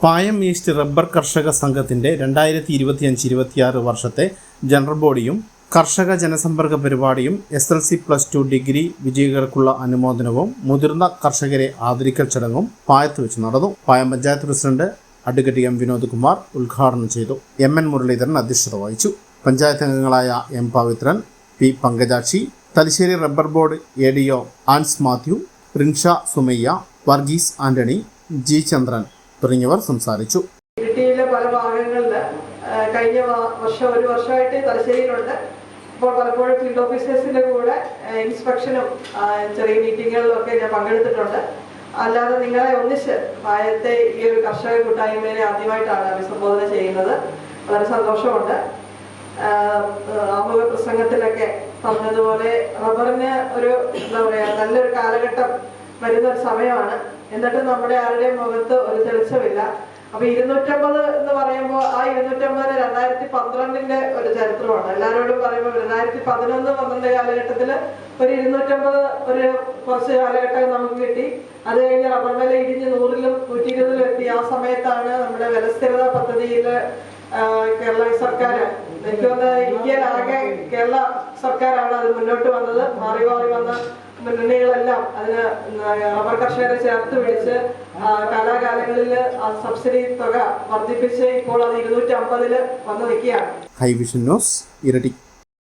പായം east rubber കർഷക സംഘത്തിൻ്റെ 2025-26 വർഷത്തെ ജനറൽ ബോഡിയും കർഷക ജനസമ്പർക്ക പരിപാടിയും SLC+2 ഡിഗ്രി വിജയികൾക്കുള്ള അനുമോദനവും മുതിർന്ന കർഷകരെ ആദരിക്കൽ ചടങ്ങും പായത്ത് വെച്ച് നടന്നു. Payam panchayat president advocate M. Vinod Kumar ഉദ്ഘാടനം ചെയ്തു. MN മുരളീധരൻ അധ്യക്ഷത വഹിച്ചു. പഞ്ചായത്ത് അംഗങ്ങളായ M. Pavithran, P. Pankajakshi, Thalassery rubber board ADO Ans Mathew, Rinsha Sumayya, Varghese Antony, G. Chandran തുടങ്ങിയവർ സംസാരിച്ചു. ഇടുക്കിയിലെ പല ഭാഗങ്ങളിൽ കഴിഞ്ഞ വർഷം ഒരു വർഷമായിട്ട് തലശ്ശേരിയിലുണ്ട്. ഇപ്പോൾ പലപ്പോഴും ഫീൽഡ് ഓഫീസേഴ്സിന്റെ കൂടെ ഇൻസ്പെക്ഷനും ചെറിയ മീറ്റിങ്ങുകളിലും ഒക്കെ ഞാൻ പങ്കെടുത്തിട്ടുണ്ട്. അല്ലാതെ നിങ്ങളെ ഒന്നിച്ച് പായത്തെ ഈ ഒരു കർഷക കൂട്ടായ്മയെ ആദ്യമായിട്ടാണ് അഭിസംബോധന ചെയ്യുന്നത്. വളരെ സന്തോഷമുണ്ട്. ആമുഖ പ്രസംഗത്തിലൊക്കെ പറഞ്ഞതുപോലെ റബ്ബറിന് ഒരു എന്താ പറയുക നല്ലൊരു കാലഘട്ടം വരുന്ന ഒരു സമയമാണ്. എന്നിട്ട് നമ്മുടെ ആരുടെയും മുഖത്ത് ഒരു തെളിച്ചമില്ല. അപ്പൊ 250 എന്ന് പറയുമ്പോൾ ആ 250 2012 ഒരു ചരിത്രമാണ്. എല്ലാവരോടും പറയുമ്പോൾ 2011-12 കാലഘട്ടത്തില് ഒരു 250 ഒരു കുറച്ച് കാലഘട്ടം നമുക്ക് കിട്ടി. അത് കഴിഞ്ഞ് റബ്ബർ വില ഇടിഞ്ഞ് 100-ലും 120-ലും എത്തി. ആ സമയത്താണ് നമ്മുടെ വിലസ്ഥിരത പദ്ധതിയിൽ കേരള സർക്കാർ, എനിക്ക് തോന്നുന്നത് ഇന്ത്യയിലാകെ കേരള സർക്കാരാണ് അത് മുന്നോട്ട് വന്നത്. മാറി മാറി വന്ന മുന്നണികളെല്ലാം അതിന് റബ്ബർ കർഷകരെ ചേർത്ത് പിടിച്ച് കാലാകാലങ്ങളിൽ ആ സബ്സിഡി തുക വർദ്ധിപ്പിച്ച് ഇപ്പോൾ അത് 250-ൽ വന്നു നിൽക്കുകയാണ്. ഹൈവിഷൻ ന്യൂസ്, ഇരട്ടി.